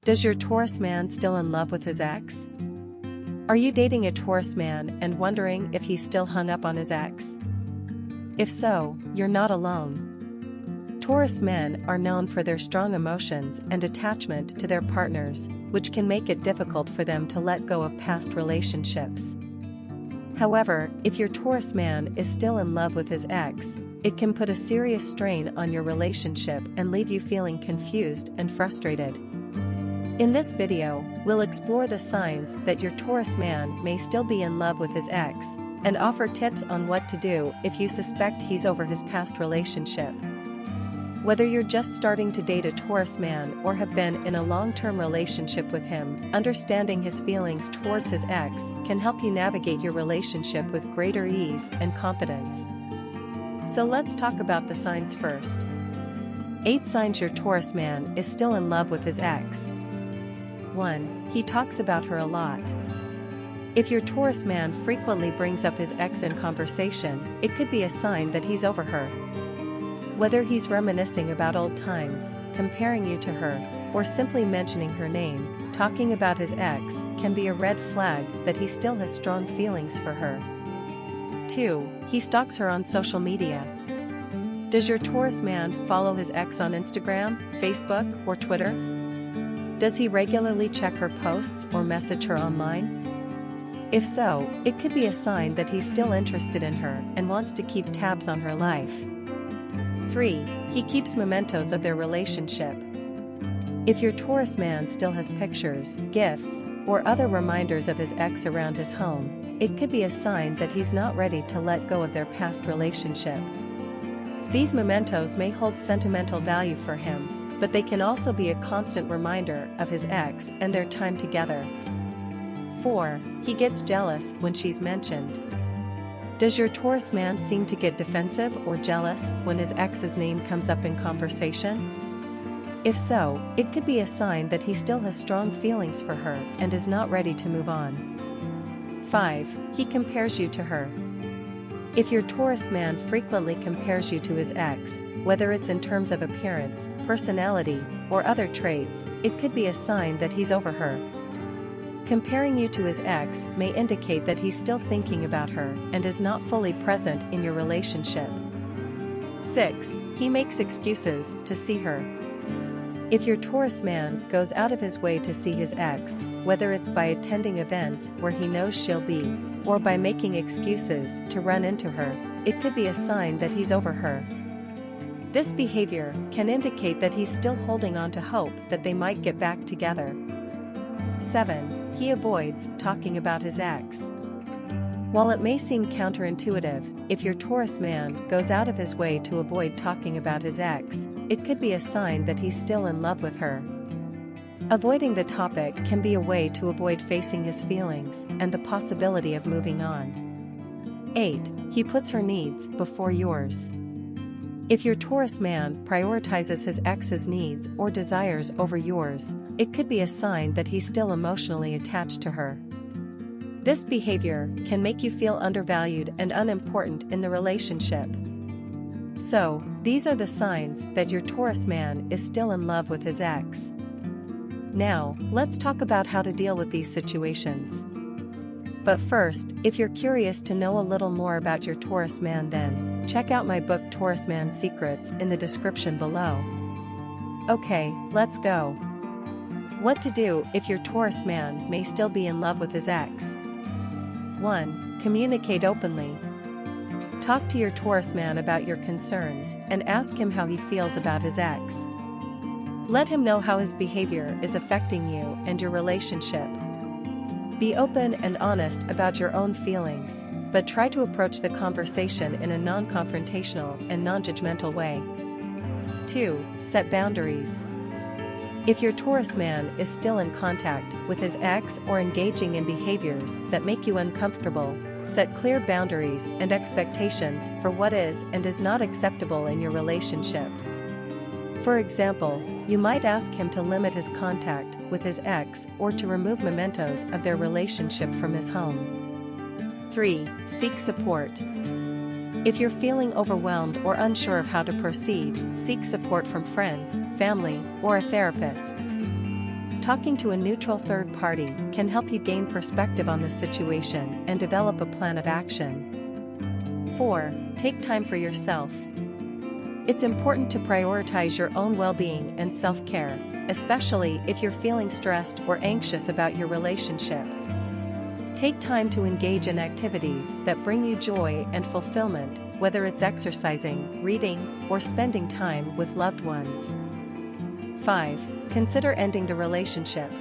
Does your Taurus man still in love with his ex? Are you dating a Taurus man and wondering if he's still hung up on his ex? If so, you're not alone. Taurus men are known for their strong emotions and attachment to their partners, which can make it difficult for them to let go of past relationships. However, if your Taurus man is still in love with his ex, it can put a serious strain on your relationship and leave you feeling confused and frustrated. In this video, we'll explore the signs that your Taurus man may still be in love with his ex, and offer tips on what to do if you suspect he's over his past relationship. Whether you're just starting to date a Taurus man or have been in a long-term relationship with him, understanding his feelings towards his ex can help you navigate your relationship with greater ease and confidence. So let's talk about the signs first. 8 signs your Taurus man is still in love with his ex. 1. He talks about her a lot. If your Taurus man frequently brings up his ex in conversation, it could be a sign that he's over her. Whether he's reminiscing about old times, comparing you to her, or simply mentioning her name, talking about his ex can be a red flag that he still has strong feelings for her. 2. He stalks her on social media. Does your Taurus man follow his ex on Instagram, Facebook, or Twitter? Does he regularly check her posts or message her online? If so, it could be a sign that he's still interested in her and wants to keep tabs on her life. 3. He keeps mementos of their relationship. If your Taurus man still has pictures, gifts, or other reminders of his ex around his home, it could be a sign that he's not ready to let go of their past relationship. These mementos may hold sentimental value for him, but they can also be a constant reminder of his ex and their time together. 4. He gets jealous when she's mentioned. Does your Taurus man seem to get defensive or jealous when his ex's name comes up in conversation? If so, it could be a sign that he still has strong feelings for her and is not ready to move on. 5. He compares you to her. If your Taurus man frequently compares you to his ex, whether it's in terms of appearance, personality, or other traits, it could be a sign that he's over her. Comparing you to his ex may indicate that he's still thinking about her and is not fully present in your relationship. 6. He makes excuses to see her. If your Taurus man goes out of his way to see his ex, whether it's by attending events where he knows she'll be, or by making excuses to run into her, it could be a sign that he's over her. This behavior can indicate that he's still holding on to hope that they might get back together. 7. He avoids talking about his ex. While it may seem counterintuitive, if your Taurus man goes out of his way to avoid talking about his ex, it could be a sign that he's still in love with her. Avoiding the topic can be a way to avoid facing his feelings and the possibility of moving on. 8. He puts her needs before yours. If your Taurus man prioritizes his ex's needs or desires over yours, it could be a sign that he's still emotionally attached to her. This behavior can make you feel undervalued and unimportant in the relationship. So, these are the signs that your Taurus man is still in love with his ex. Now, let's talk about how to deal with these situations. But first, if you're curious to know a little more about your Taurus man, then check out my book Taurus Man Secrets in the description below. Okay, let's go. What to do if your Taurus man may still be in love with his ex? 1. Communicate openly. Talk to your Taurus man about your concerns and ask him how he feels about his ex. Let him know how his behavior is affecting you and your relationship. Be open and honest about your own feelings, but try to approach the conversation in a non-confrontational and non-judgmental way. 2. Set boundaries. If your Taurus man is still in contact with his ex or engaging in behaviors that make you uncomfortable, set clear boundaries and expectations for what is and is not acceptable in your relationship. For example, you might ask him to limit his contact with his ex or to remove mementos of their relationship from his home. 3. Seek support. If you're feeling overwhelmed or unsure of how to proceed, seek support from friends, family, or a therapist. Talking to a neutral third party can help you gain perspective on the situation and develop a plan of action. 4. Take time for yourself. It's important to prioritize your own well-being and self-care, especially if you're feeling stressed or anxious about your relationship. Take time to engage in activities that bring you joy and fulfillment, whether it's exercising, reading, or spending time with loved ones. 5. Consider ending the relationship.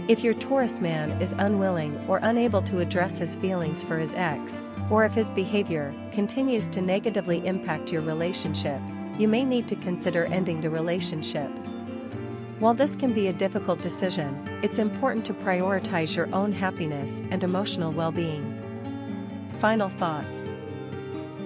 If your Taurus man is unwilling or unable to address his feelings for his ex, or if his behavior continues to negatively impact your relationship, you may need to consider ending the relationship. While this can be a difficult decision, it's important to prioritize your own happiness and emotional well-being. Final thoughts.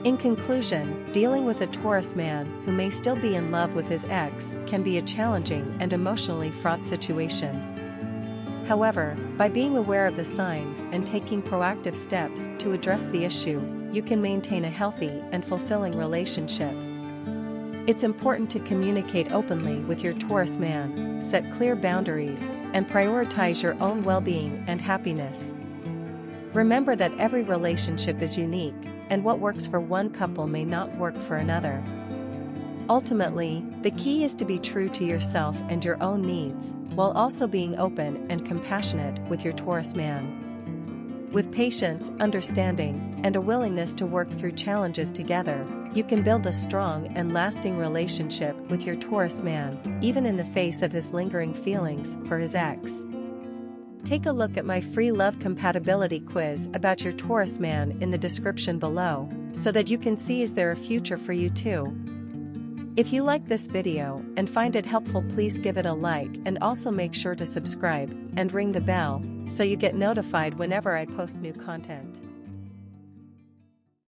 In conclusion, dealing with a Taurus man who may still be in love with his ex can be a challenging and emotionally fraught situation. However, by being aware of the signs and taking proactive steps to address the issue, you can maintain a healthy and fulfilling relationship. It's important to communicate openly with your Taurus man, set clear boundaries, and prioritize your own well-being and happiness. Remember that every relationship is unique, and what works for one couple may not work for another. Ultimately, the key is to be true to yourself and your own needs, while also being open and compassionate with your Taurus man. With patience, understanding, and a willingness to work through challenges together, you can build a strong and lasting relationship with your Taurus man, even in the face of his lingering feelings for his ex. Take a look at my free love compatibility quiz about your Taurus man in the description below, so that you can see is there a future for you too. If you like this video and find it helpful, please give it a like and also make sure to subscribe and ring the bell so you get notified whenever I post new content.